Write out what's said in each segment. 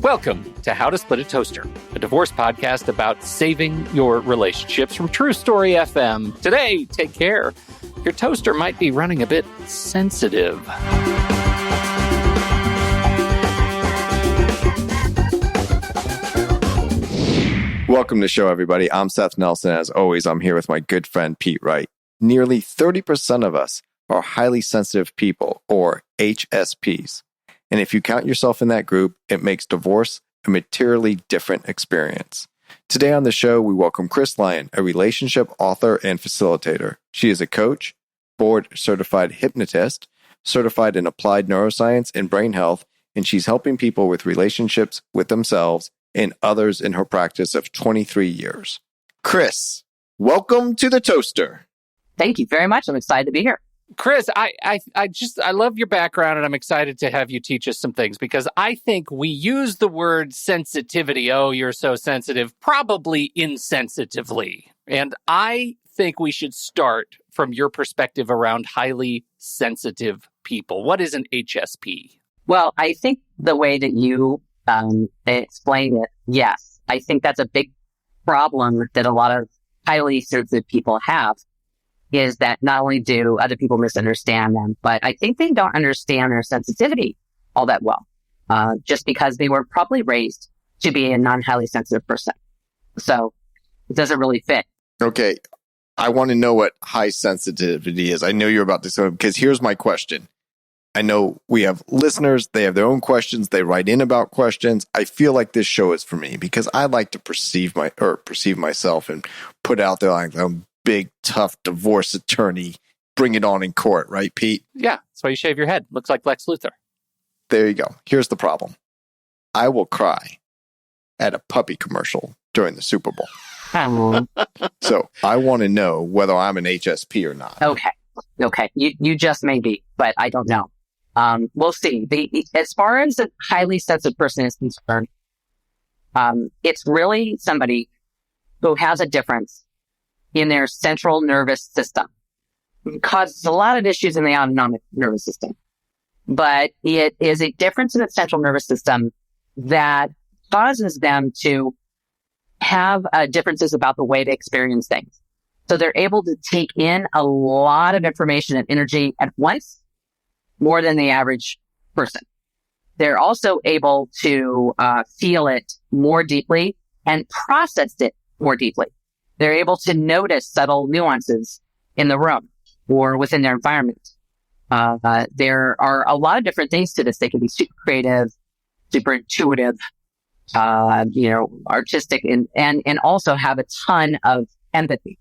Welcome to How to Split a Toaster, a divorce podcast about saving your relationships from True Story FM. Today, take care. Your toaster might be running a bit sensitive. Welcome to the show, everybody. I'm Seth Nelson. As always, I'm here with my good friend, Pete Wright. Nearly 30% of us are highly sensitive people, or HSPs. And if you count yourself in that group, it makes divorce a materially different experience. Today on the show, we welcome Chris Lyon, a relationship author and facilitator. She is a coach, board-certified hypnotist, certified in applied neuroscience and brain health, and she's helping people with relationships with themselves and others in her practice of 23 years. Chris, welcome to the Toaster. Thank you very much. I'm excited to be here. Chris, I love your background, and I'm excited to have you teach us some things because I think we use the word sensitivity, oh, you're so sensitive, probably insensitively. And I think we should start from your perspective around highly sensitive people. What is an HSP? Well, I think the way that you explained it, yes, I think that's a big problem that a lot of highly sensitive people have. Is that not only do other people misunderstand them, but I think they don't understand their sensitivity all that well, just because they were probably raised to be a non-highly sensitive person. So it doesn't really fit. Okay, I want to know what high sensitivity is. I know you're about to say, because here's my question. I know we have listeners, they have their own questions, they write in about questions. I feel like this show is for me because I like to perceive myself and put out there like big, tough divorce attorney, bring it on in court, right, Pete? Yeah, that's why you shave your head. Looks like Lex Luthor. There you go. Here's the problem. I will cry at a puppy commercial during the Super Bowl. So I want to know whether I'm an HSP or not. Okay. You just may be, but I don't know. We'll see. As far as a highly sensitive person is concerned, it's really somebody who has a difference in their central nervous system. It causes a lot of issues in the autonomic nervous system. But it is a difference in the central nervous system that causes them to have differences about the way they experience things. So they're able to take in a lot of information and energy at once, more than the average person. They're also able to feel it more deeply and process it more deeply. They're able to notice subtle nuances in the room or within their environment. There are a lot of different things to this. They can be super creative, super intuitive, artistic, and also have a ton of empathy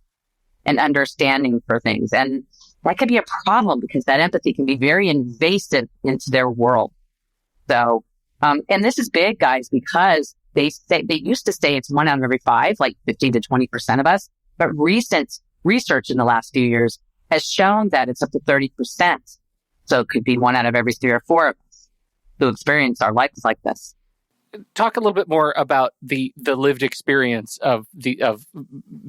and understanding for things. And that could be a problem because that empathy can be very invasive into their world. So, and this is big, guys, because they used to say it's 1 out of every 5, like 15 to 20% of us. But recent research in the last few years has shown that it's up to 30%. So it could be 1 out of every 3 or 4 of us who experience our lives like this. Talk a little bit more about the lived experience of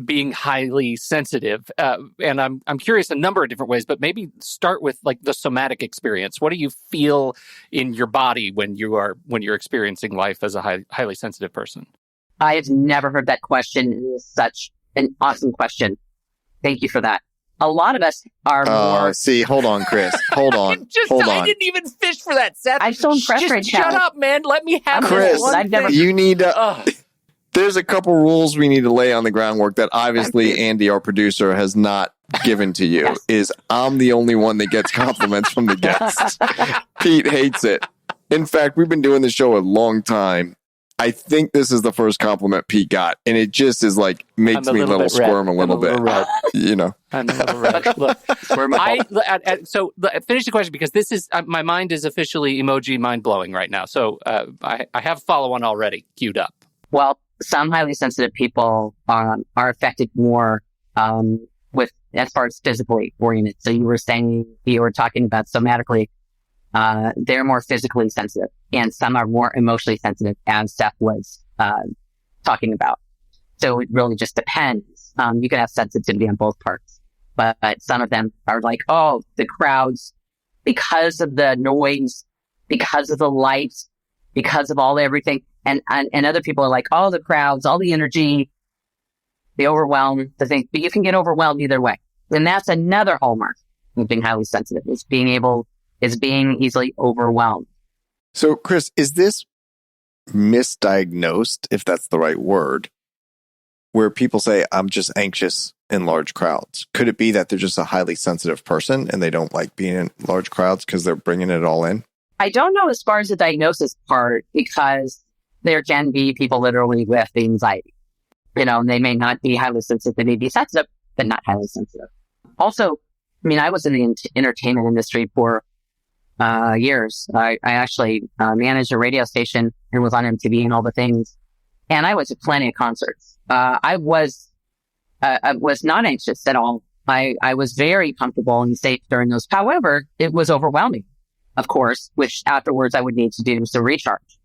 being highly sensitive, and I'm curious a number of different ways, but maybe start with like the somatic experience. What do you feel in your body when you're experiencing life as a highly sensitive person? I have never heard that question. It is such an awesome question. Thank you for that. A lot of us are more... hold on, Chris. Hold on. I didn't even fish for that, Seth. I'm so impressed right now. Shut up, man. Let me have Chris, this. You need to... There's a couple rules we need to lay on the groundwork that obviously Andy, our producer, has not given to you. Yes. Is I'm the only one that gets compliments from the guests. Pete hates it. In fact, we've been doing this show a long time. I think this is the first compliment Pete got, and it just is like makes me a little squirm a little bit. You know, I'm a little red. Look, so finish the question because this is my mind is officially emoji mind blowing right now. So I have follow on already queued up. Well, some highly sensitive people are affected more with as far as physically oriented. So you were talking about somatically. They're more physically sensitive, and some are more emotionally sensitive, as Seth was talking about. So it really just depends. You can have sensitivity on both parts, but some of them are like, oh, the crowds, because of the noise, because of the lights, because of everything, And other people are like, all the crowds, all the energy, the overwhelm, the thing. But you can get overwhelmed either way. And that's another hallmark of being highly sensitive, is being easily overwhelmed. So, Chris, is this misdiagnosed, if that's the right word, where people say, I'm just anxious in large crowds? Could it be that they're just a highly sensitive person and they don't like being in large crowds because they're bringing it all in? I don't know as far as the diagnosis part, because there can be people literally with anxiety. And they may not be highly sensitive, they may be sensitive, but not highly sensitive. Also, I was in the entertainment industry for years. I actually managed a radio station and was on MTV and all the things. And I was at plenty of concerts. I was not anxious at all. I was very comfortable and safe during those. However, it was overwhelming, of course, which afterwards I would need to do to recharge.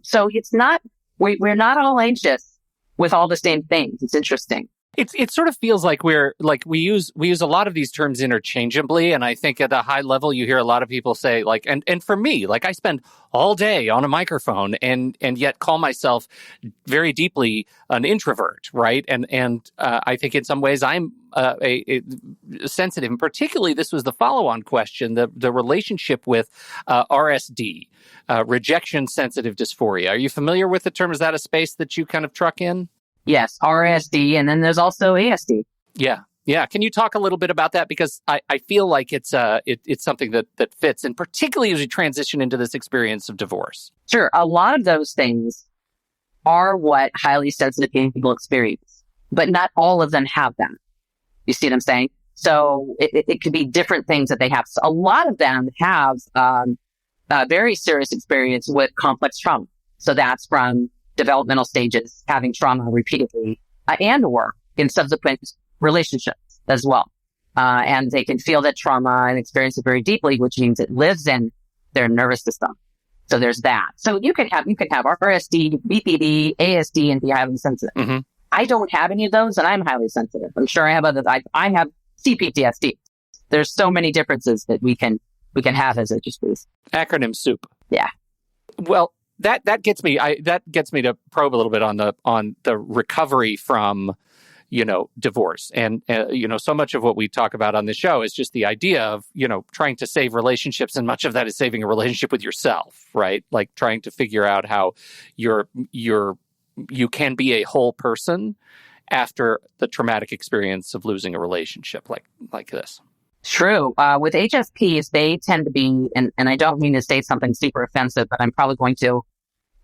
So it's not, we're not all anxious with all the same things. It's interesting. It sort of feels like we use a lot of these terms interchangeably, and I think at a high level you hear a lot of people say, like, and for me, like, I spend all day on a microphone and yet call myself very deeply an introvert, right? And I think in some ways I'm a sensitive, and particularly this was the follow-on question, the relationship with RSD, rejection sensitive dysphoria. Are you familiar with the term? Is that a space that you kind of truck in? Yes, RSD, and then there's also ASD. Yeah. Can you talk a little bit about that? Because I feel like it's something that fits, and particularly as we transition into this experience of divorce. Sure. A lot of those things are what highly sensitive people experience, but not all of them have them. You see what I'm saying? So it could be different things that they have. So a lot of them have a very serious experience with complex trauma. So that's from developmental stages, having trauma repeatedly, and or in subsequent relationships as well. And they can feel that trauma and experience it very deeply, which means it lives in their nervous system. So there's that. So you can have RSD, BPD, ASD, and be highly sensitive. Mm-hmm. I don't have any of those, and I'm highly sensitive. I'm sure I have others. I have CPTSD. There's so many differences that we can have as HSPs. Acronym soup. Yeah. Well, that gets me to probe a little bit on the recovery from, divorce. And, so much of what we talk about on this show is just the idea of, trying to save relationships. And much of that is saving a relationship with yourself, right? Like trying to figure out how you can be a whole person after the traumatic experience of losing a relationship like this. True. With HSPs, they tend to be, and I don't mean to say something super offensive, but I'm probably going to,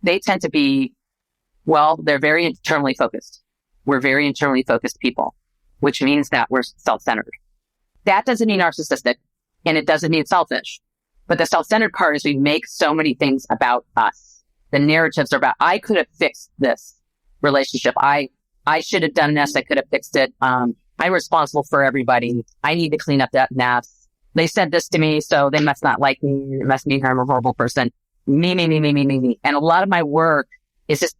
they tend to be, they're very internally focused. We're very internally focused people, which means that we're self-centered. That doesn't mean narcissistic, and it doesn't mean selfish. But the self-centered part is we make so many things about us. The narratives are about, I could have fixed this relationship. I should have done this. I could have fixed it. I'm responsible for everybody. I need to clean up that mess. They said this to me, so they must not like me. It must mean I'm a horrible person. Me. And a lot of my work is just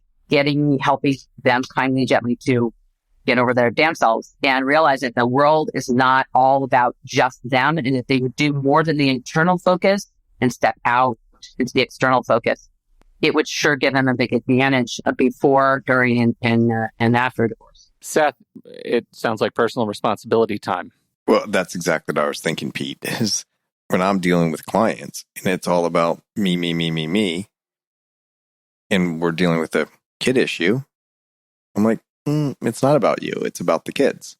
helping them kindly, gently to get over their damn selves and realize that the world is not all about just them. And if they would do more than the internal focus and step out into the external focus, it would sure give them a big advantage before, during, and after divorce. Seth, it sounds like personal responsibility time. Well, that's exactly what I was thinking, Pete, is when I'm dealing with clients and it's all about me, and we're dealing with a kid issue, I'm like, it's not about you. It's about the kids.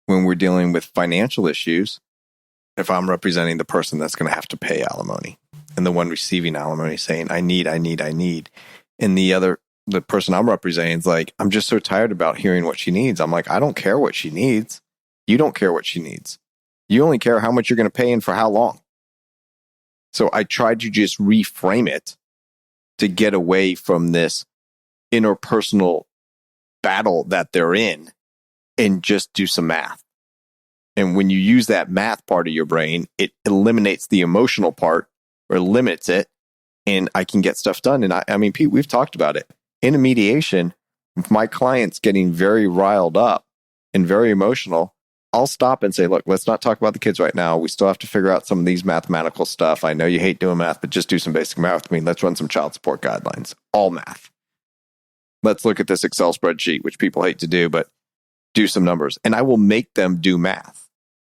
When we're dealing with financial issues, if I'm representing the person that's going to have to pay alimony and the one receiving alimony saying, I need, and the person I'm representing is like, I'm just so tired about hearing what she needs. I'm like, I don't care what she needs. You don't care what she needs. You only care how much you're going to pay and for how long. So I tried to just reframe it to get away from this interpersonal battle that they're in and just do some math. And when you use that math part of your brain, it eliminates the emotional part or limits it, and I can get stuff done. And I mean, Pete, we've talked about it. In a mediation, if my client's getting very riled up and very emotional, I'll stop and say, look, let's not talk about the kids right now. We still have to figure out some of these mathematical stuff. I know you hate doing math, but just do some basic math with me. Let's run some child support guidelines. All math. let's look at this Excel spreadsheet, which people hate to do, but do some numbers. And I will make them do math.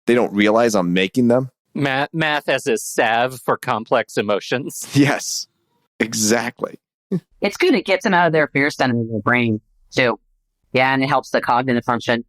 They don't realize I'm making them. Math as a salve for complex emotions. Yes, exactly. It's good. It gets them out of their fear center in their brain too. Yeah, and it helps the cognitive function.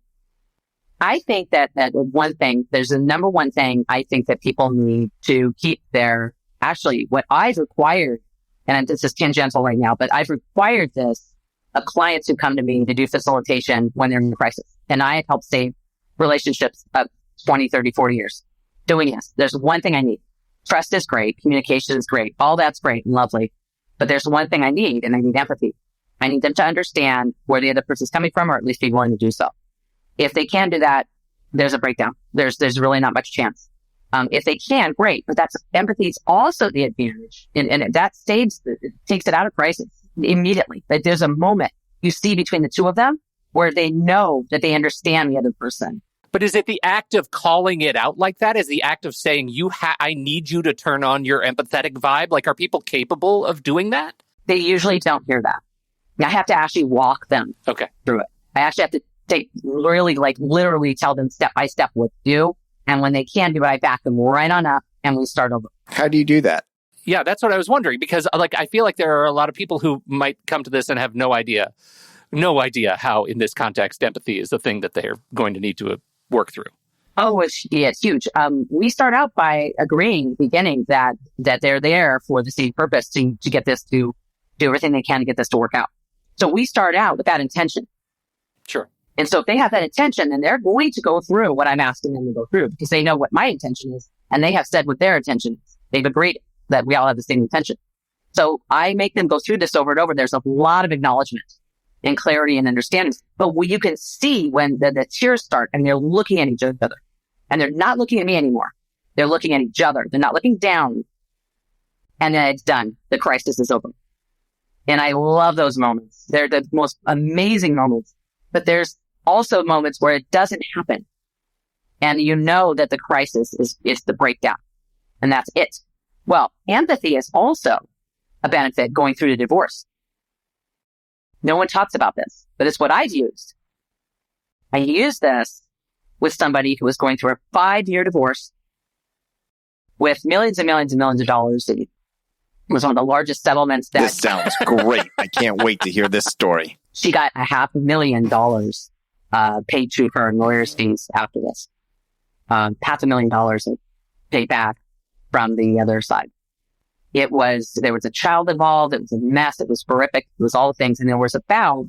I think that one thing, there's a number one thing I think that people need to keep their, actually what I've required, and this is tangential right now, but I've required this of clients who come to me to do facilitation when they're in a crisis. And I have helped save relationships of 20, 30, 40 years doing this. There's one thing I need. Trust is great. Communication is great. All that's great and lovely. But there's one thing I need, and I need empathy. I need them to understand where the other person's coming from, or at least be willing to do so. If they can do that, there's a breakdown. There's really not much chance. If they can, great. But empathy is also the advantage. And that takes it out of crisis immediately. That there's a moment you see between the two of them where they know that they understand the other person. But is it the act of calling it out like that? Is the act of saying, I need you to turn on your empathetic vibe? Like, are people capable of doing that? They usually don't hear that. I have to actually walk them through it. I actually have to literally tell them step by step what to do. And when they can do it, I back them right on up and we start over. How do you do that? Yeah, that's what I was wondering, because I feel like there are a lot of people who might come to this and have no idea how in this context empathy is the thing that they're going to need to work through. Oh, it's huge. We start out by agreeing at the beginning that they're there for the same purpose to get this to do everything they can to get this to work out. So we start out with that intention. Sure. And so if they have that intention, then they're going to go through what I'm asking them to go through because they know what my intention is and they have said what their intention is. They've agreed that we all have the same intention. So I make them go through this over and over. There's a lot of acknowledgement and clarity and understanding. But what you can see when the tears start and they're looking at each other and they're not looking at me anymore. They're looking at each other. They're not looking down. And then it's done. The crisis is over. And I love those moments. They're the most amazing moments. But there's also moments where it doesn't happen. And you know that the crisis is the breakdown. And that's it. Well, empathy is also a benefit going through the divorce. No one talks about this, but it's what I've used. I used this with somebody who was going through a 5-year divorce with millions and millions and millions of dollars. It was one of the largest settlements that... This sounds great. I can't wait to hear this story. She got $500,000 paid to her in lawyer's fees after this. $500,000 paid back from the other side. There was a child involved. It was a mess. It was horrific. It was all the things. And there was about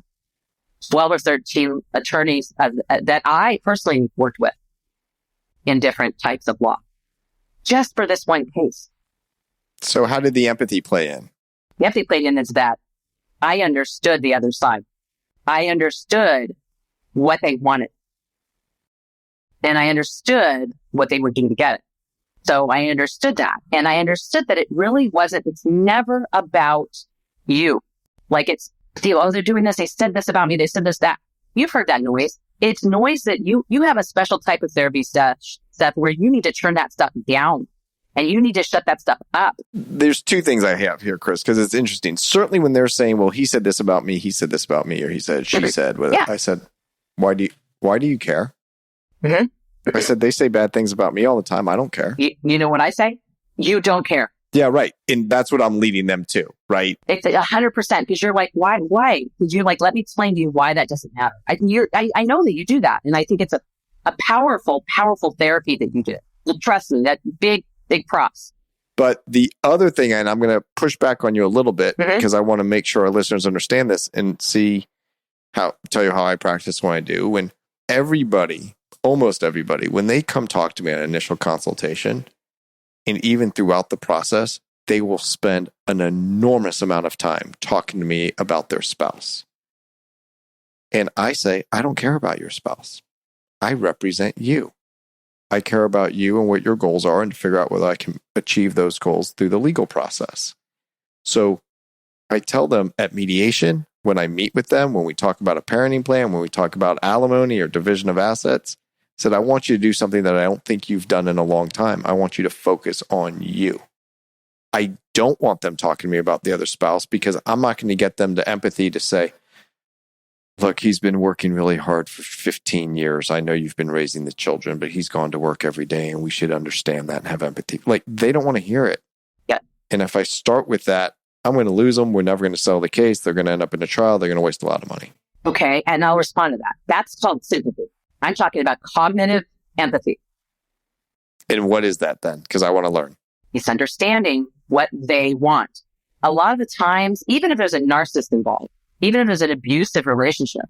12 or 13 attorneys that I personally worked with in different types of law just for this one case. So how did the empathy play in? The empathy played in is that I understood the other side. I understood what they wanted. And I understood what they would do to get it. So I understood that. And I understood that it really wasn't, it's never about you. Like they're doing this. They said this about me. They said this, that. You've heard that noise. It's noise that you have a special type of therapy stuff where you need to turn that stuff down and you need to shut that stuff up. There's two things I have here, Chris, because it's interesting. Certainly when they're saying, well, he said this about me, he said this about me, or he said, she said, yeah. I said, why do you care? Mm-hmm. I said, they say bad things about me all the time. I don't care. You know what I say? You don't care. Yeah, right. And that's what I'm leading them to, right? It's 100% because you're like, why? Because you're like, let me explain to you why that doesn't matter. I know that you do that. And I think it's a powerful, powerful therapy that you do. Trust me, that big props. But the other thing, and I'm going to push back on you a little bit because I want to make sure our listeners understand this and tell you how I practice when I do. When almost everybody, when they come talk to me at an initial consultation, and even throughout the process, they will spend an enormous amount of time talking to me about their spouse. And I say, I don't care about your spouse. I represent you. I care about you and what your goals are and to figure out whether I can achieve those goals through the legal process. So I tell them at mediation, when I meet with them, when we talk about a parenting plan, when we talk about alimony or division of assets, I said, I want you to do something that I don't think you've done in a long time. I want you to focus on you. I don't want them talking to me about the other spouse because I'm not going to get them to empathy to say, look, he's been working really hard for 15 years. I know you've been raising the children, but he's gone to work every day and we should understand that and have empathy. Like, they don't want to hear it. Yeah. And if I start with that, I'm going to lose them. We're never going to settle the case. They're going to end up in a trial. They're going to waste a lot of money. Okay. And I'll respond to that. That's called sympathy. I'm talking about cognitive empathy. And what is that then? Because I want to learn. It's understanding what they want. A lot of the times, even if there's a narcissist involved, even if there's an abusive relationship,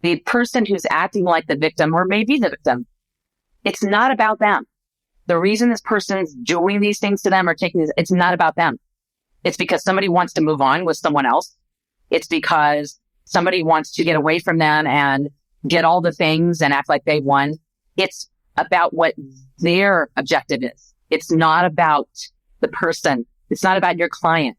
the person who's acting like the victim or maybe the victim, it's not about them. The reason this person's doing these things to them or taking these, it's not about them. It's because somebody wants to move on with someone else. It's because somebody wants to get away from them and get all the things and act like they won. It's about what their objective is. It's not about the person. It's not about your client.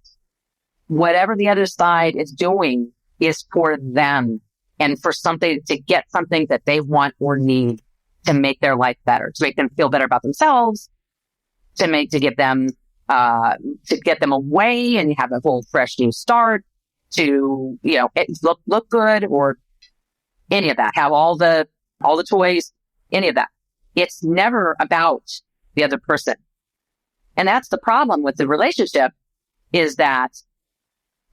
Whatever the other side is doing is for them and for something to get something that they want or need to make their life better, to make them feel better about themselves, to get them away and have a whole fresh new start, to, look good or any of that, have all the toys, any of that. It's never about the other person. And that's the problem with the relationship, is that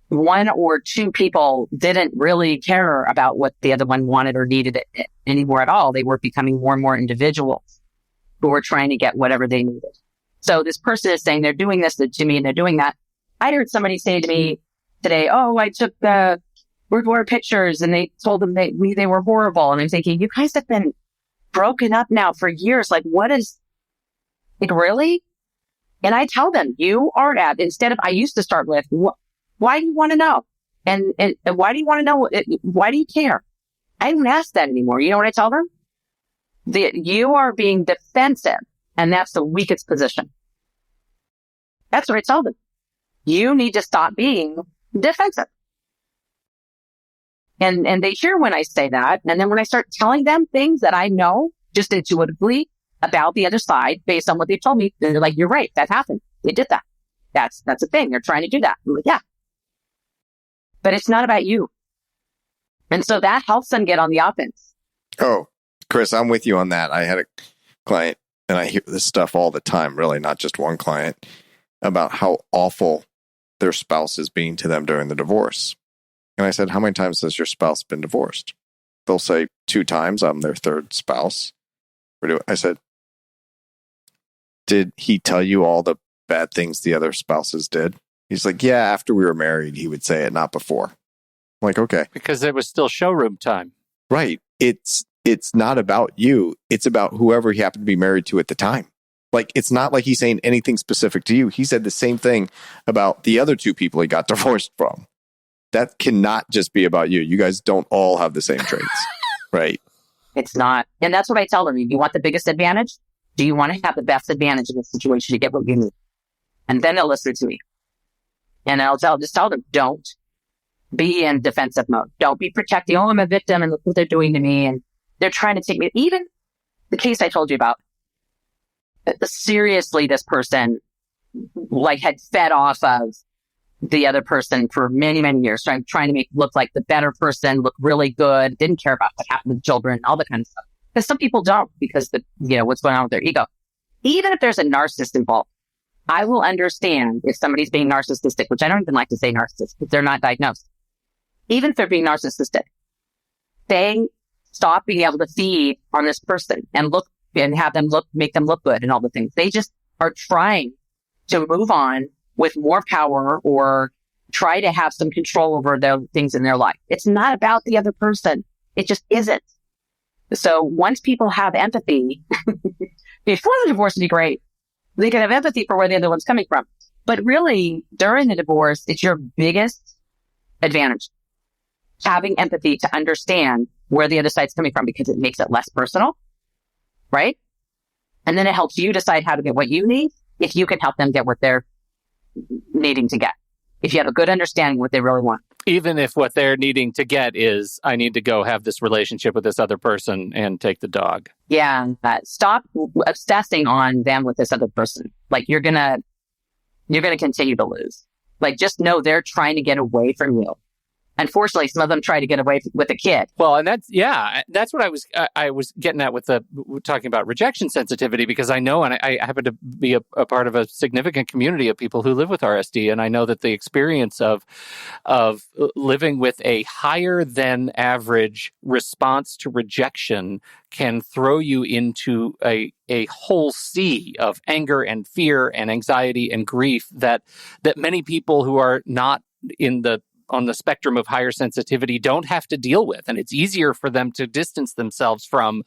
one or two people didn't really care about what the other one wanted or needed anymore at all. They were becoming more and more individuals who were trying to get whatever they needed. So this person is saying they're doing this to me and they're doing that. I heard somebody say to me today, "Oh, I took the word pictures and they told them they were horrible." And I'm thinking, you guys have been broken up now for years. Like, what is it really? And I tell them, you are instead of, I used to start with, why do you want to know? And why do you want to know? Why do you care? I don't ask that anymore. You know what I tell them? You are being defensive, and that's the weakest position. That's what I tell them. You need to stop being defensive. And they hear when I say that. And then when I start telling them things that I know just intuitively about the other side based on what they've told me, they're like, you're right. That happened. They did that. That's a thing. They're trying to do that. I'm like, yeah. But it's not about you. And so that helps them get on the offense. Oh, Chris, I'm with you on that. I had a client, and I hear this stuff all the time, really, not just one client, about how awful their spouse is being to them during the divorce. And I said, how many times has your spouse been divorced? They'll say 2 times. I'm their 3rd spouse. I said, did he tell you all the bad things the other spouses did? He's like, yeah, after we were married, he would say it, not before. I'm like, okay. Because it was still showroom time. Right. It's not about you. It's about whoever he happened to be married to at the time. Like, it's not like he's saying anything specific to you. He said the same thing about the other 2 people he got divorced from. That cannot just be about you. You guys don't all have the same traits, right? It's not. And that's what I tell them. Do you want the biggest advantage? Do you want to have the best advantage in this situation to get what you need? And then they'll listen to me. And I'll just tell them, don't be in defensive mode. Don't be protecting. Oh, I'm a victim and look what they're doing to me. And they're trying to take me. Even the case I told you about, seriously, this person had fed off of the other person for many, many years, trying to make look like the better person, look really good, didn't care about what happened to children, all that kind of stuff. Because some people don't, because what's going on with their ego. Even if there's a narcissist involved, I will understand if somebody's being narcissistic, which I don't even like to say narcissist, because they're not diagnosed. Even if they're being narcissistic, they stop being able to feed on this person and look and have them make them look good and all the things. They just are trying to move on with more power or try to have some control over the things in their life. It's not about the other person. It just isn't. So once people have empathy, before the divorce would be great. They can have empathy for where the other one's coming from. But really, during the divorce, it's your biggest advantage. Having empathy to understand where the other side's coming from, because it makes it less personal, right? And then it helps you decide how to get what you need if you can help them get what they're needing to get. If you have a good understanding what they really want. Even if what they're needing to get is, I need to go have this relationship with this other person and take the dog. Yeah. Stop obsessing on them with this other person. Like, you're going to continue to lose. Like, just know they're trying to get away from you. Unfortunately, some of them try to get away with a kid. Well, and that's what I was getting at with talking about rejection sensitivity, because I know, and I happen to be a part of a significant community of people who live with RSD, and I know that the experience of living with a higher than average response to rejection can throw you into a whole sea of anger and fear and anxiety and grief that many people who are not on the spectrum of higher sensitivity don't have to deal with. And it's easier for them to distance themselves from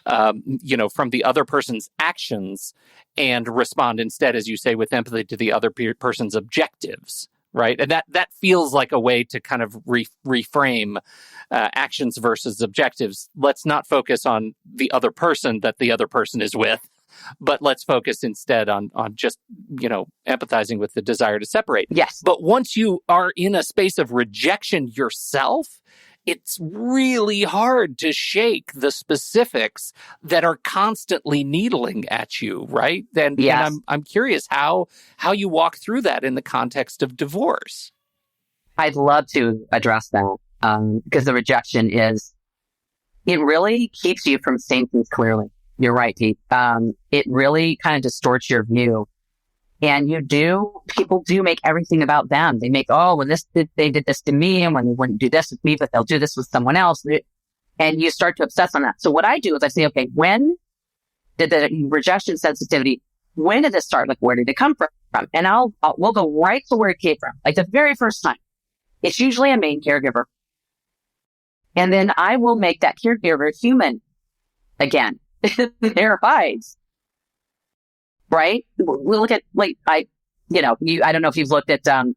the other person's actions and respond instead, as you say, with empathy to the other person's objectives, right? And that feels like a way to kind of reframe actions versus objectives. Let's not focus on the other person that the other person is with, but let's focus instead on just, empathizing with the desire to separate. Yes. But once you are in a space of rejection yourself, it's really hard to shake the specifics that are constantly needling at you, right? And I'm curious how you walk through that in the context of divorce. I'd love to address that because the rejection it really keeps you from seeing things clearly. You're right, Pete. It really kind of distorts your view. And people do make everything about them. They make, they did this to me, and when they wouldn't do this with me, but they'll do this with someone else. And you start to obsess on that. So what I do is I say, okay, when did the rejection sensitivity, when did this start? Like, where did it come from? And we'll go right to where it came from. Like the very first time. It's usually a main caregiver. And then I will make that caregiver human again. Their hides, right? We look at I don't know if you've looked at the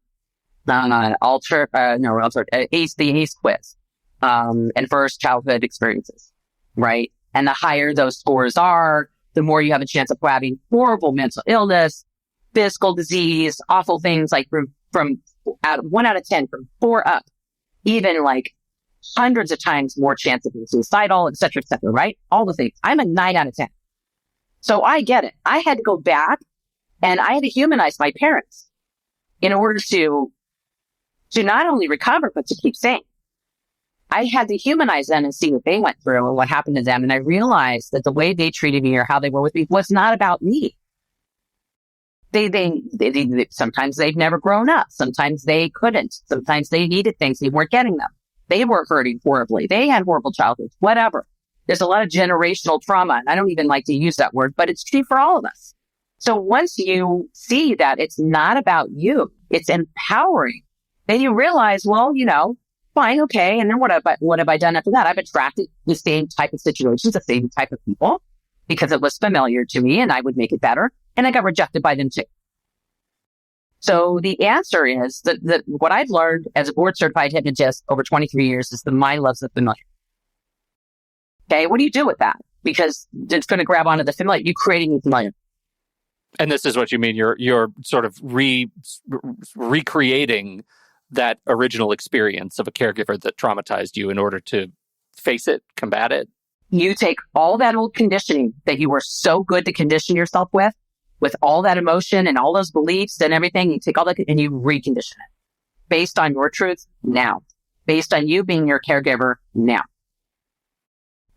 ACE quiz, and first childhood experiences, right? And the higher those scores are, the more you have a chance of having horrible mental illness, physical disease, awful things like from 1 out of 10, from 4 up, even like hundreds of times more chance of being suicidal, et cetera, right? All the things. I'm a 9 out of 10. So I get it. I had to go back and I had to humanize my parents in order to not only recover, but to keep sane. I had to humanize them and see what they went through and what happened to them. And I realized that the way they treated me or how they were with me was not about me. They sometimes they've never grown up. Sometimes they couldn't. Sometimes they needed things. They weren't getting them. They were hurting horribly. They had horrible childhoods, whatever. There's a lot of generational trauma. And I don't even like to use that word, but it's true for all of us. So once you see that it's not about you, it's empowering, then you realize, well, fine, okay. And then what have I done after that? I've attracted the same type of situations, the same type of people, because it was familiar to me and I would make it better. And I got rejected by them too. So the answer is that what I've learned as a board certified hypnotist over 23 years is the mind loves the familiar. Okay, what do you do with that? Because it's going to grab onto the familiar. You're creating the familiar. And this is what you mean. You're sort of recreating that original experience of a caregiver that traumatized you in order to face it, combat it. You take all that old conditioning that you were so good to condition yourself with all that emotion and all those beliefs and everything, you take all that and you recondition it based on your truth now, based on you being your caregiver now.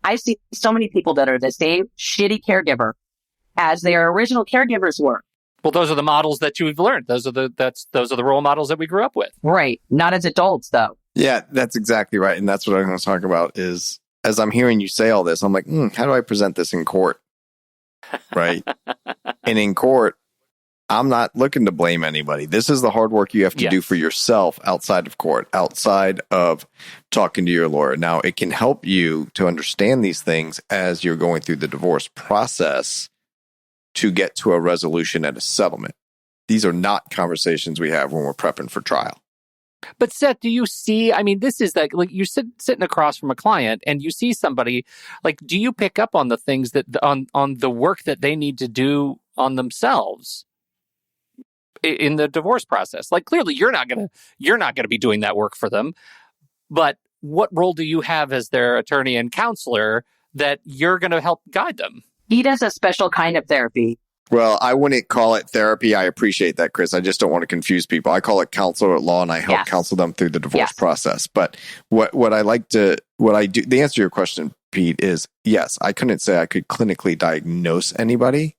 I see so many people that are the same shitty caregiver as their original caregivers were. Well, those are the models that you've learned. Those are the role models that we grew up with. Right. Not as adults, though. Yeah, that's exactly right. And that's what I'm going to talk about is, as I'm hearing you say all this, I'm like, how do I present this in court? Right. And in court, I'm not looking to blame anybody. This is the hard work you have to do for yourself outside of court, outside of talking to your lawyer. Now, it can help you to understand these things as you're going through the divorce process to get to a resolution and a settlement. These are not conversations we have when we're prepping for trial. But Seth, do you see, this is like you're sitting across from a client and you see somebody, like, do you pick up on the things that, on the work that they need to do on themselves in the divorce process? Like, clearly you're not going to be doing that work for them, but what role do you have as their attorney and counselor that you're going to help guide them? He does a special kind of therapy Well, I wouldn't call it therapy. I appreciate that, Chris. I just don't want to confuse people. I call it counselor at law, and I help counsel them through the divorce process. But what I do, the answer to your question, Pete, is yes, I couldn't say I could clinically diagnose anybody,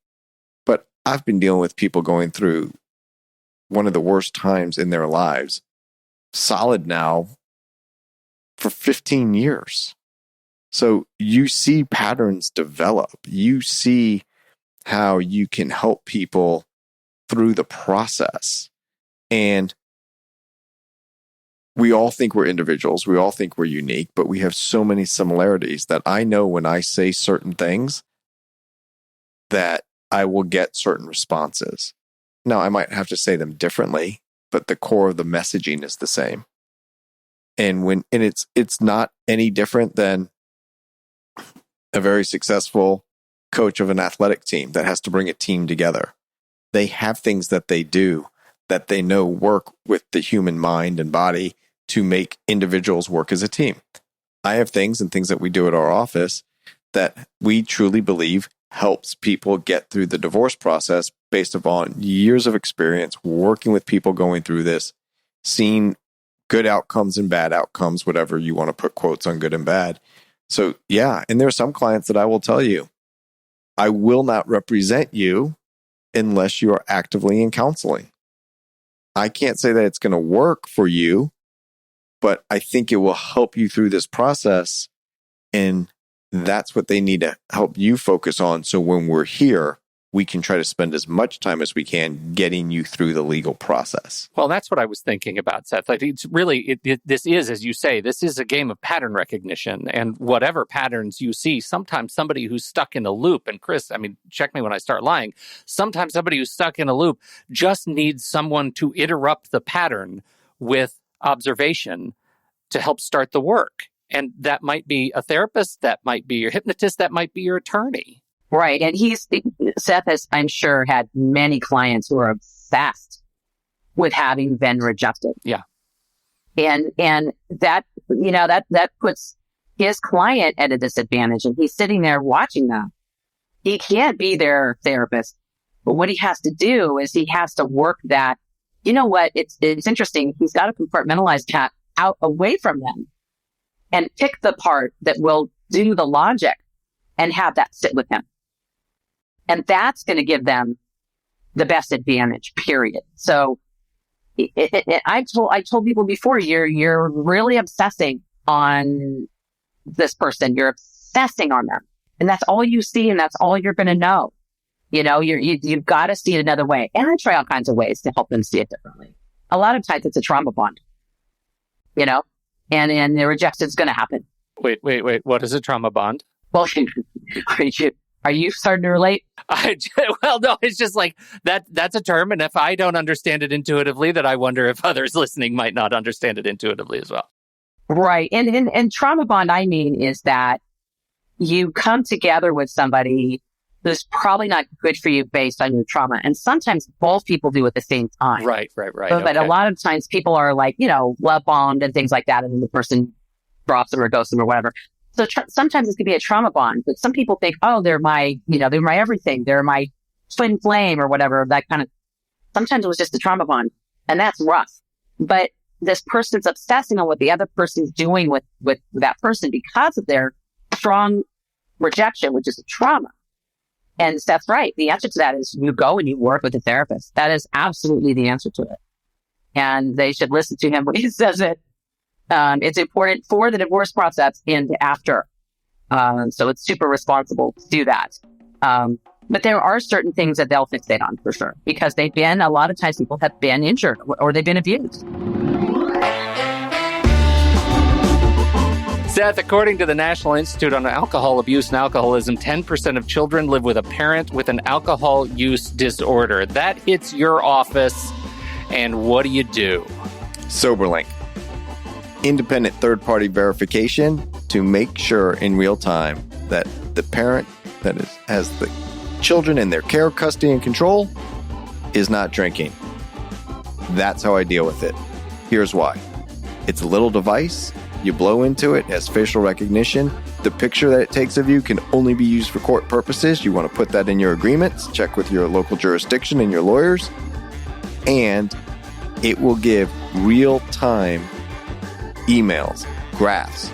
but I've been dealing with people going through one of the worst times in their lives, solid now, for 15 years. So you see patterns develop. You see how you can help people through the process. And we all think we're individuals. We all think we're unique, but we have so many similarities that I know when I say certain things that I will get certain responses. Now, I might have to say them differently, but the core of the messaging is the same. And it's not any different than a very successful coach of an athletic team that has to bring a team together. They have things that they do that they know work with the human mind and body to make individuals work as a team. I have things that we do at our office that we truly believe helps people get through the divorce process based upon years of experience working with people going through this, seeing good outcomes and bad outcomes, whatever you want to put quotes on good and bad. So yeah, and there are some clients that I will tell you, I will not represent you unless you are actively in counseling. I can't say that it's going to work for you, but I think it will help you through this process. And that's what they need to help you focus on. So when we're here, we can try to spend as much time as we can getting you through the legal process. Well, that's what I was thinking about, Seth. Like, it's really, this is, as you say, this is a game of pattern recognition. And whatever patterns you see, sometimes somebody who's stuck in a loop, and Chris, I mean, check me when I start lying, sometimes somebody who's stuck in a loop just needs someone to interrupt the pattern with observation to help start the work. And that might be a therapist, that might be your hypnotist, that might be your attorney. Right. And Seth has, I'm sure, had many clients who are obsessed with having been rejected. Yeah. And that, that puts his client at a disadvantage, and he's sitting there watching them. He can't be their therapist, but what he has to do is he has to work that, you know what? It's interesting. He's got to compartmentalize that out away from them and pick the part that will do the logic and have that sit with him. And that's going to give them the best advantage, period. So I told people before, you're really obsessing on this person. You're obsessing on them. And that's all you see, and that's all you're going to know. You've got to see it another way. And I try all kinds of ways to help them see it differently. A lot of times it's a trauma bond, and the rejection is going to happen. Wait. What is a trauma bond? Well, are you starting to relate? Well, no, it's just like that's a term. And if I don't understand it intuitively, then I wonder if others listening might not understand it intuitively as well. Right. And trauma bond, I mean, is that you come together with somebody who's probably not good for you based on your trauma. And sometimes both people do at the same time. Right. But a lot of times people are like, love bombed and things like that. And then the person drops them or ghosts them or whatever. So sometimes it could be a trauma bond, but some people think, oh, they're my everything. They're my twin flame or whatever, that kind of, sometimes it was just a trauma bond, and that's rough. But this person's obsessing on what the other person's doing with that person because of their strong rejection, which is a trauma. And Seth's right. The answer to that is you go and you work with a therapist. That is absolutely the answer to it. And they should listen to him when he says it. It's important for the divorce process and after. So it's super responsible to do that. But there are certain things that they'll fixate on for sure, because a lot of times people have been injured or they've been abused. Seth, according to the National Institute on Alcohol Abuse and Alcoholism, 10% of children live with a parent with an alcohol use disorder. That hits your office, and what do you do? Soberlink. Independent third-party verification to make sure in real time that the parent that has the children in their care, custody, and control is not drinking. That's how I deal with it. Here's why. It's a little device You blow into it, it has facial recognition. The picture that it takes of you can only be used for court purposes. You want to put that in your agreements, check with your local jurisdiction and your lawyers. And it will give real-time emails, graphs,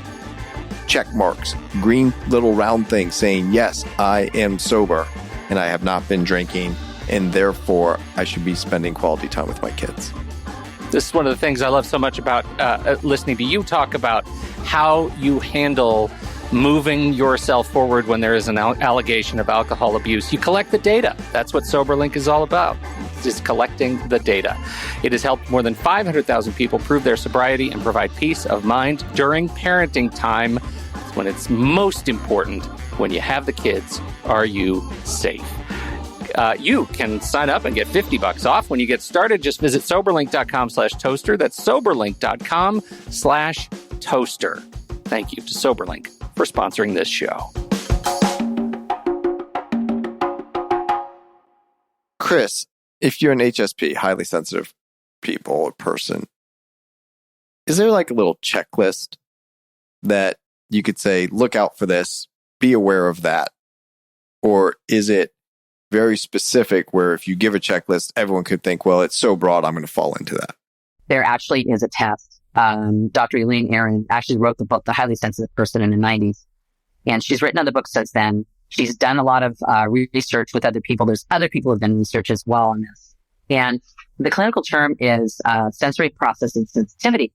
check marks, green little round things saying, yes, I am sober and I have not been drinking, and therefore I should be spending quality time with my kids. This is one of the things I love so much about listening to you talk about how you handle moving yourself forward when there is an allegation of alcohol abuse. You collect the data. That's what Soberlink is all about, is collecting the data. It has helped more than 500,000 people prove their sobriety and provide peace of mind during parenting time. It's when it's most important. When you have the kids, are you safe? You can sign up and get $50 off when you get started. Just visit Soberlink.com/toaster. That's Soberlink.com/toaster. Thank you to Soberlink for sponsoring this show. Chris, if you're an HSP, highly sensitive people or person, is there like a little checklist that you could say, look out for this, be aware of that? Or is it very specific where if you give a checklist, everyone could think, well, it's so broad, I'm going to fall into that? There actually is a test. Dr. Elaine Aron actually wrote the book, The Highly Sensitive Person, in the 90s. And she's written other books since then. She's done a lot of research with other people. There's other people who have done research as well on this. And the clinical term is sensory processing sensitivity.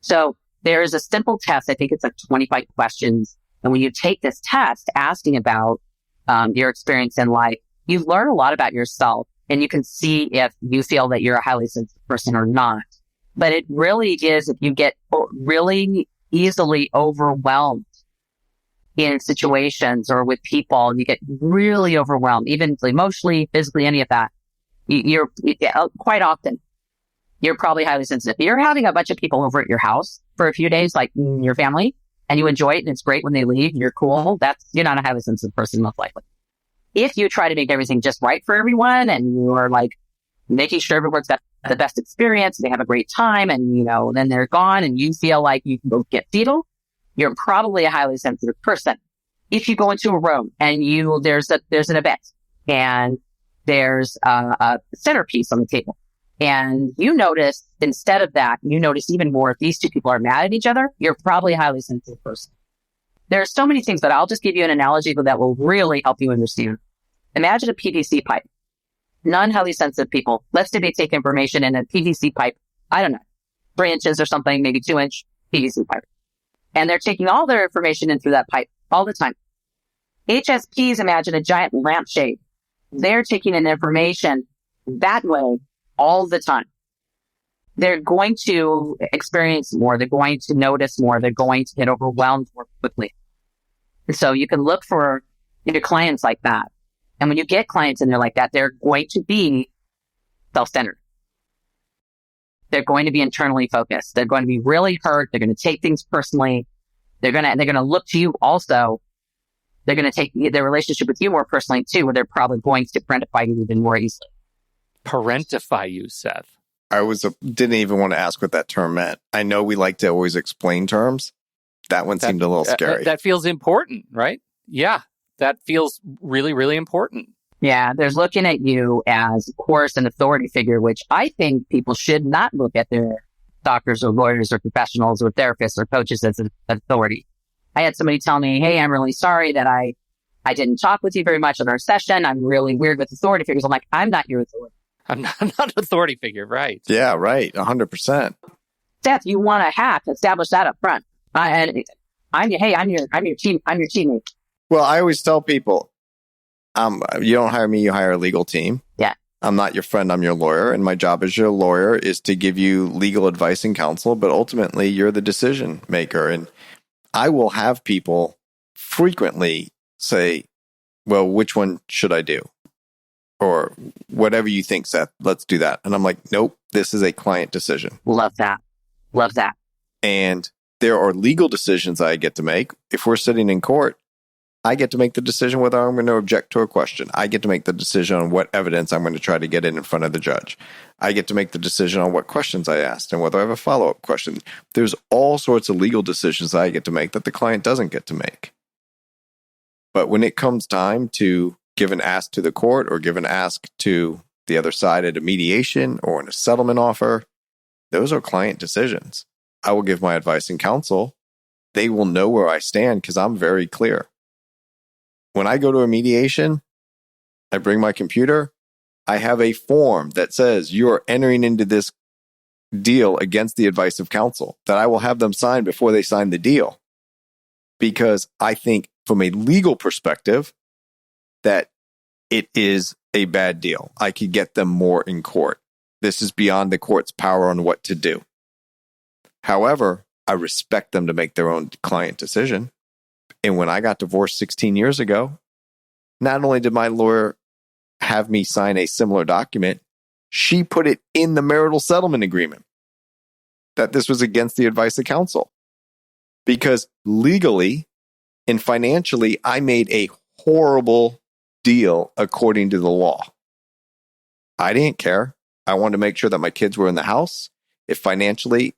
So there is a simple test. I think it's like 25 questions. And when you take this test asking about your experience in life, you learn a lot about yourself, and you can see if you feel that you're a highly sensitive person or not. But it really is if you get really easily overwhelmed in situations or with people, and you get really overwhelmed, even emotionally, physically, any of that, you're quite often, you're probably highly sensitive. If you're having a bunch of people over at your house for a few days, like your family, and you enjoy it and it's great when they leave, you're cool, you're not a highly sensitive person, most likely. If you try to make everything just right for everyone and you're like making sure everyone's got the best experience, they have a great time, and then they're gone and you feel like you can go get fetal, you're probably a highly sensitive person. If you go into a room and there's an event and there's a centerpiece on the table, and you notice, instead of that, you notice even more if these two people are mad at each other, you're probably a highly sensitive person. There are so many things, but I'll just give you an analogy that will really help you understand. Imagine a PVC pipe. Non-highly sensitive people, let's say they take information in a PVC pipe, I don't know, 3 inches or something, maybe 2-inch PVC pipe. And they're taking all their information in through that pipe all the time. HSPs, imagine a giant lampshade. They're taking in information that way all the time. They're going to experience more. They're going to notice more. They're going to get overwhelmed more quickly. And so you can look for your clients like that. And when you get clients in there like that, they're going to be self-centered. They're going to be internally focused. They're going to be really hurt. They're going to take things personally. They're going to look to you also. They're going to take their relationship with you more personally too, where they're probably going to parentify you even more easily. Parentify you, Seth. I didn't even want to ask what that term meant. I know we like to always explain terms. That one seemed a little scary. That feels important, right? Yeah, that feels really, really important. Yeah, there's looking at you as, of course, an authority figure, which I think people should not look at their doctors or lawyers or professionals or therapists or coaches as an authority. I had somebody tell me, hey, I'm really sorry that I didn't talk with you very much in our session. I'm really weird with authority figures. I'm like, I'm not your authority. I'm not an authority figure, right? Yeah, right. 100%. Seth, you want a hack, establish that up front. I'm your teammate. Well, I always tell people, you don't hire me, you hire a legal team. Yeah. I'm not your friend, I'm your lawyer. And my job as your lawyer is to give you legal advice and counsel, but ultimately you're the decision maker. And I will have people frequently say, well, which one should I do? Or whatever you think, Seth, let's do that. And I'm like, nope, this is a client decision. Love that. Love that. And there are legal decisions I get to make. If we're sitting in court, I get to make the decision whether I'm going to object to a question. I get to make the decision on what evidence I'm going to try to get in front of the judge. I get to make the decision on what questions I asked and whether I have a follow-up question. There's all sorts of legal decisions that I get to make that the client doesn't get to make. But when it comes time to give an ask to the court or give an ask to the other side at a mediation or in a settlement offer, those are client decisions. I will give my advice and counsel. They will know where I stand because I'm very clear. When I go to a mediation, I bring my computer. I have a form that says you're entering into this deal against the advice of counsel that I will have them sign before they sign the deal. Because I think from a legal perspective that it is a bad deal. I could get them more in court. This is beyond the court's power on what to do. However, I respect them to make their own client decision. And when I got divorced 16 years ago, not only did my lawyer have me sign a similar document, she put it in the marital settlement agreement that this was against the advice of counsel. Because legally and financially, I made a horrible deal according to the law. I didn't care. I wanted to make sure that my kids were in the house. If financially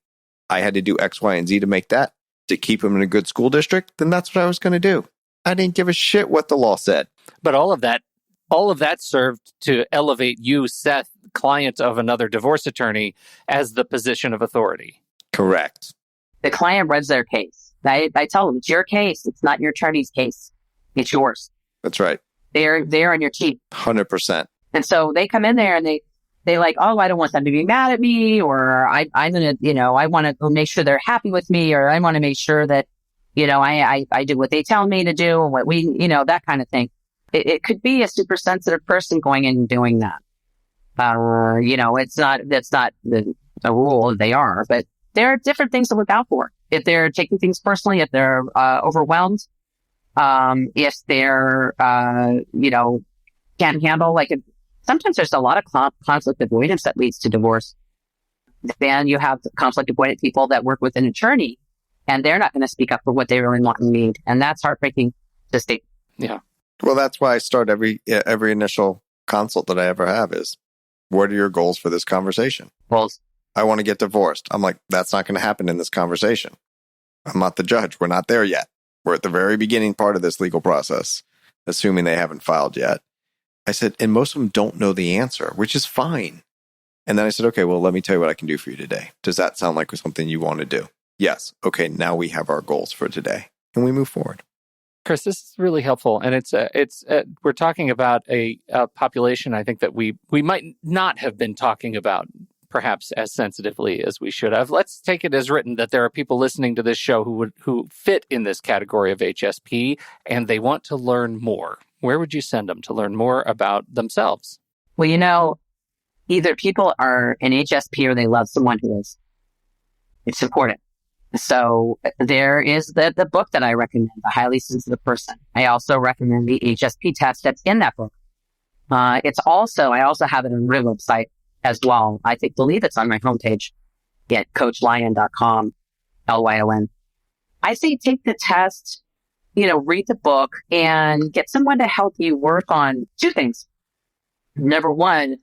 I had to do X, Y, and Z to make that, to keep them in a good school district, then that's what I was going to do. I didn't give a shit what the law said. But all of that served to elevate you, Seth, client of another divorce attorney, as the position of authority. Correct. The client reads their case. I tell them, it's your case. It's not your attorney's case. It's yours. That's right. They're on your team. 100%. And so they come in there and they like, oh, I don't want them to be mad at me, or I'm going to, I want to make sure they're happy with me, or I want to make sure that, I do what they tell me to do, or what that kind of thing. It could be a super sensitive person going in and doing that. That's not the rule. They are, but there are different things to look out for. If they're taking things personally, if they're overwhelmed, if they're, can't handle sometimes there's a lot of conflict avoidance that leads to divorce. Then you have conflict avoidant people that work with an attorney, and they're not going to speak up for what they really want and need. And that's heartbreaking to see. Yeah. Well, that's why I start every initial consult that I ever have is, what are your goals for this conversation? Goals. I want to get divorced. I'm like, that's not going to happen in this conversation. I'm not the judge. We're not there yet. We're at the very beginning part of this legal process, assuming they haven't filed yet. I said, and most of them don't know the answer, which is fine. And then I said, okay, well, let me tell you what I can do for you today. Does that sound like something you want to do? Yes. Okay, now we have our goals for today. And we move forward. Chris, this is really helpful. And we're talking about a population, I think, that we might not have been talking about perhaps as sensitively as we should have. Let's take it as written that there are people listening to this show who fit in this category of HSP, and they want to learn more. Where would you send them to learn more about themselves? Well, either people are an HSP or they love someone who is. It's important. So there is the book that I recommend, The Highly Sensitive Person. I also recommend the HSP test that's in that book. I also have it on my website as well. Believe it's on my homepage at coachlyon.com, Lyon. I say take the test, read the book and get someone to help you work on two things. Number one,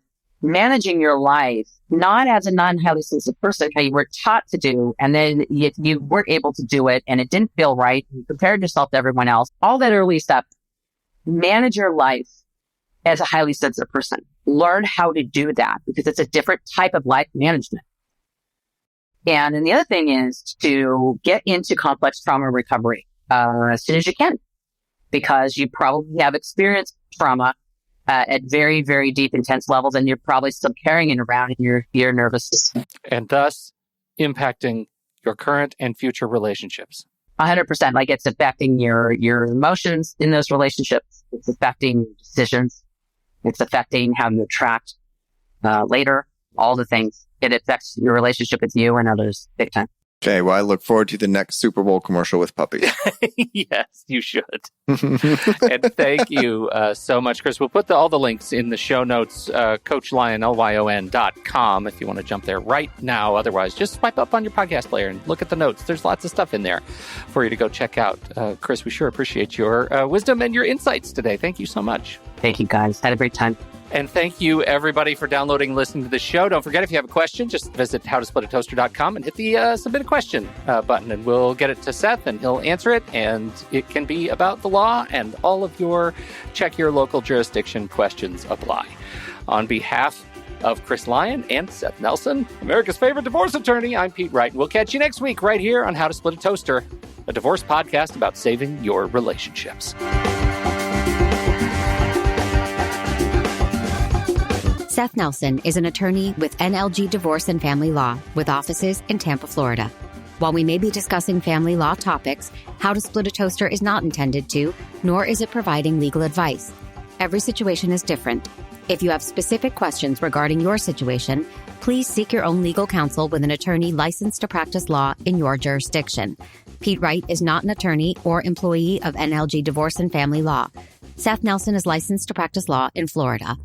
managing your life, not as a non-highly sensitive person, how you were taught to do, and then you weren't able to do it and it didn't feel right. You compared yourself to everyone else. All that early stuff. Manage your life as a highly sensitive person. Learn how to do that because it's a different type of life management. And then the other thing is to get into complex trauma recovery as soon as you can, because you probably have experienced trauma at very, very deep, intense levels, and you're probably still carrying it around in your nervous system. And thus impacting your current and future relationships. 100%. Like it's affecting your emotions in those relationships. It's affecting your decisions. It's affecting how you attract later, all the things. It affects your relationship with you and others big time. Okay, well, I look forward to the next Super Bowl commercial with puppies. Yes, you should. And thank you so much, Chris. We'll put all the links in the show notes, CoachLyon.com, if you want to jump there right now. Otherwise, just swipe up on your podcast player and look at the notes. There's lots of stuff in there for you to go check out. Chris, we sure appreciate your wisdom and your insights today. Thank you so much. Thank you, guys. Had a great time. And thank you, everybody, for downloading and listening to the show. Don't forget, if you have a question, just visit howtosplitatoaster.com and hit the submit a question button, and we'll get it to Seth, and he'll answer it. And it can be about the law, and all of your check your local jurisdiction questions apply. On behalf of Chris Lyon and Seth Nelson, America's favorite divorce attorney, I'm Pete Wright. And we'll catch you next week right here on How to Split a Toaster, a divorce podcast about saving your relationships. Seth Nelson is an attorney with NLG Divorce and Family Law with offices in Tampa, Florida. While we may be discussing family law topics, How to Split a Toaster is not intended to, nor is it providing legal advice. Every situation is different. If you have specific questions regarding your situation, please seek your own legal counsel with an attorney licensed to practice law in your jurisdiction. Pete Wright is not an attorney or employee of NLG Divorce and Family Law. Seth Nelson is licensed to practice law in Florida.